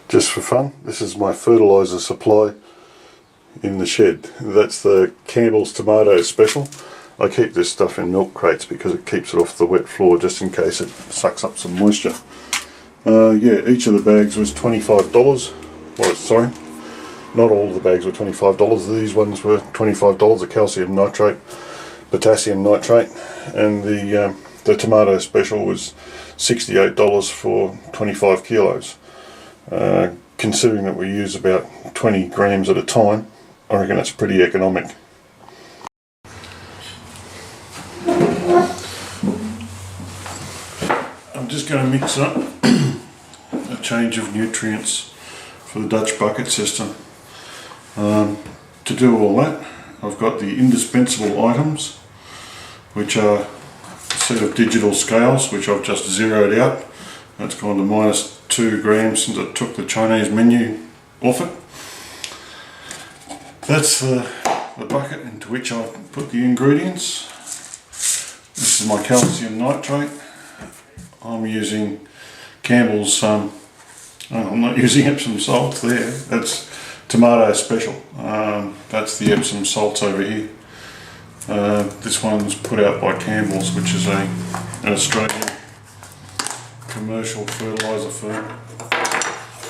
Just for fun, this is my fertiliser supply in the shed. That's the Campbell's Tomato Special. I keep this stuff in milk crates because it keeps it off the wet floor just in case it sucks up some moisture. Yeah, each of the bags was $25. Well, sorry, not all of the bags were $25. These ones were $25, the calcium nitrate, potassium nitrate, and the tomato special was $68 for 25 kilos. Considering that we use about 20 grams at a time, I reckon that's pretty economic. I'm just going to mix up a change of nutrients for the Dutch bucket system. To do all that, I've got the indispensable items, which are a set of digital scales which I've just zeroed out. That's gone to minus 2 grams since I took the Chinese menu off it. That's the bucket into which I put the ingredients. This is my calcium nitrate. I'm using Campbell's, I'm not using Epsom salts there, that's Tomato Special. That's the Epsom salts over here. This one's put out by Campbell's, which is an Australian commercial fertiliser firm.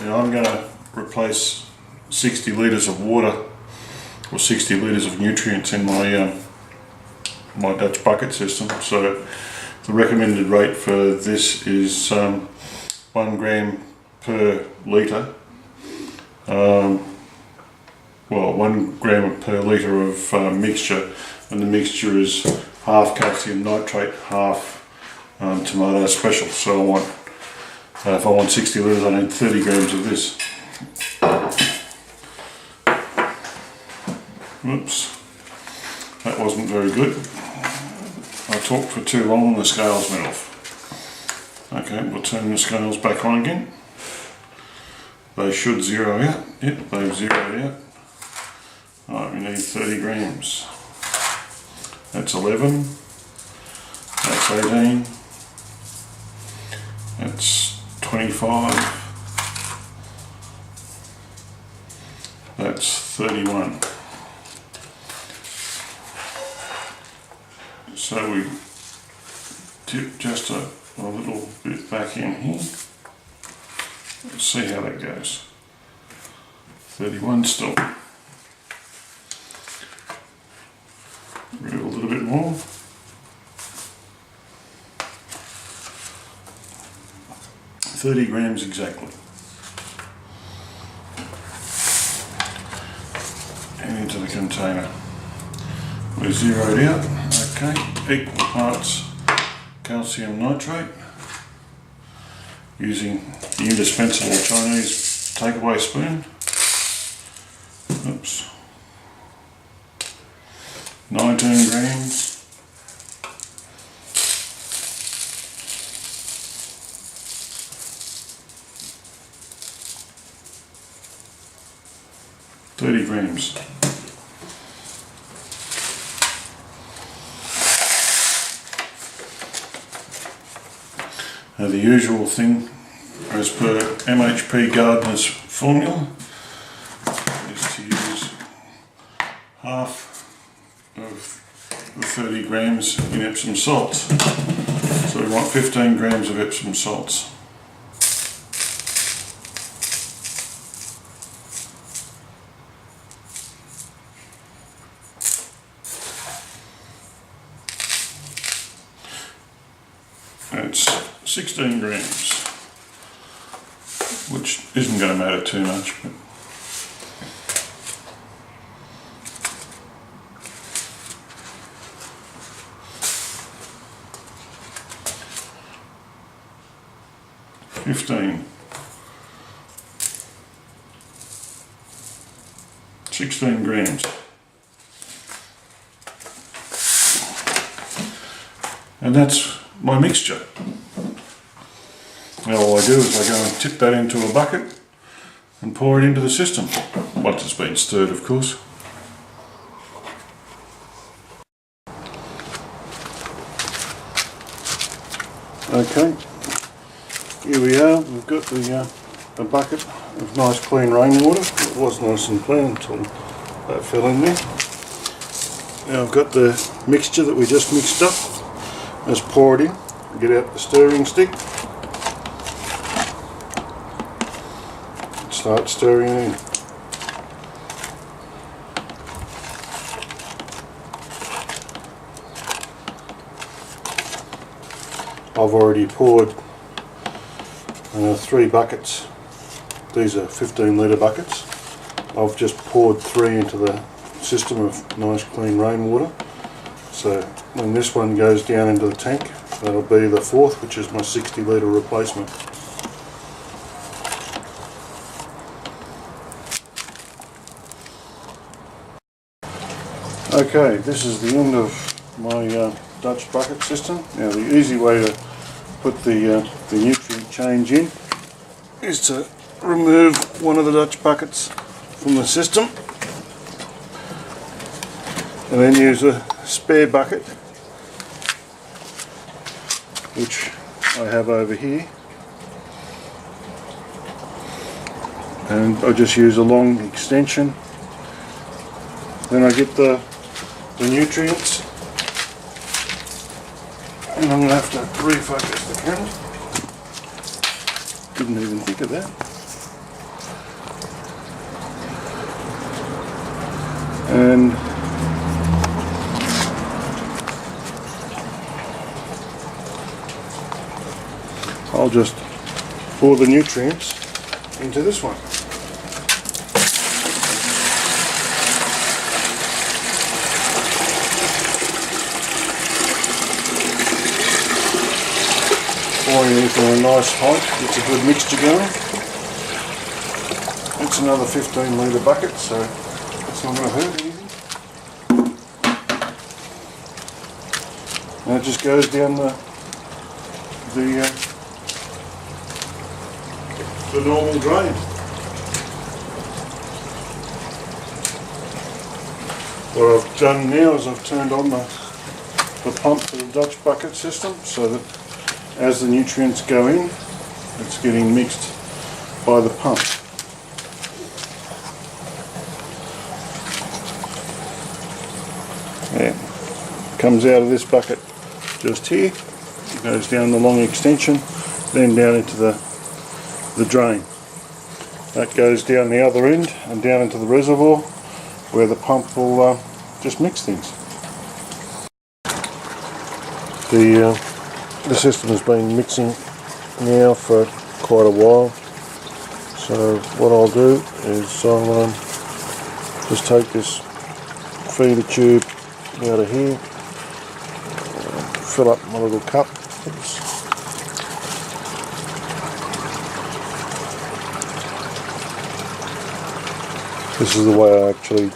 Now I'm going to replace 60 litres of water or 60 litres of nutrients in my my Dutch bucket system. So the recommended rate for this is 1 gram per litre. Well, 1 gram per litre of mixture, and the mixture is half calcium nitrate, half tomato special. So I want, if I want 60 litres, I need 30 grams of this. Oops, that wasn't very good. I talked for too long and the scales went off. Okay, we'll turn the scales back on again. They should zero out. Yep, they've zeroed out. Alright, we need 30 grams. That's 11. That's 18. That's 25. That's 31. So we dip just a little bit back in here. Let's see how that goes. 31 still. Remove a little bit more. 30 grams exactly. And into the container. We're zeroed out. Okay, equal parts calcium nitrate, using the indispensable Chinese takeaway spoon. Oops. 19 grams. $30 grams. Now the usual thing, as per MHP Gardener's formula, is to use half of the 30 grams in Epsom salts. So we want 15 grams of Epsom salts. That's 16 grams, which isn't going to matter too much, but $15, 16 grams. And that's my mixture. Now all I do is I go and tip that into a bucket and pour it into the system, once it's been stirred of course. Okay, here we are, we've got the bucket of nice clean rainwater. It was nice and clean until that fell in there. Now I've got the mixture that we just mixed up. Just pour it in, get out the stirring stick, and start stirring it in. I've already poured 3 buckets. These are 15 litre buckets. I've just poured 3 into the system of nice clean rainwater. So when this one goes down into the tank, that'll be the 4th, which is my 60 litre replacement. Okay, this is the end of my Dutch bucket system. Now the easy way to put the nutrient change in is to remove one of the Dutch buckets from the system and then use a spare bucket, which I have over here, and I just use a long extension. Then I get the nutrients, and I'm going to have to refocus the camera. Didn't even think of that. And I'll just pour the nutrients into this one. Pouring it from a nice height, gets a good mixture going. It's another 15 litre bucket, so it's not going to hurt anything. And it just goes down the normal drain. What I've done now is I've turned on the pump for the Dutch bucket system, so that as the nutrients go in, it's getting mixed by the pump. Yeah, comes out of this bucket just here, goes down the long extension, then down into the drain. That goes down the other end and down into the reservoir, where the pump will just mix things. The system has been mixing now for quite a while, so what I'll do is I'll just take this feeder tube out of here, fill up my little cup. Oops. This is the way I actually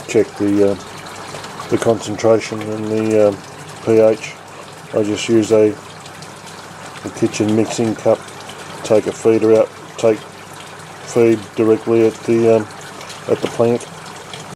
check the concentration and the pH. I just use a kitchen mixing cup, take a feeder out, take feed directly at the plant,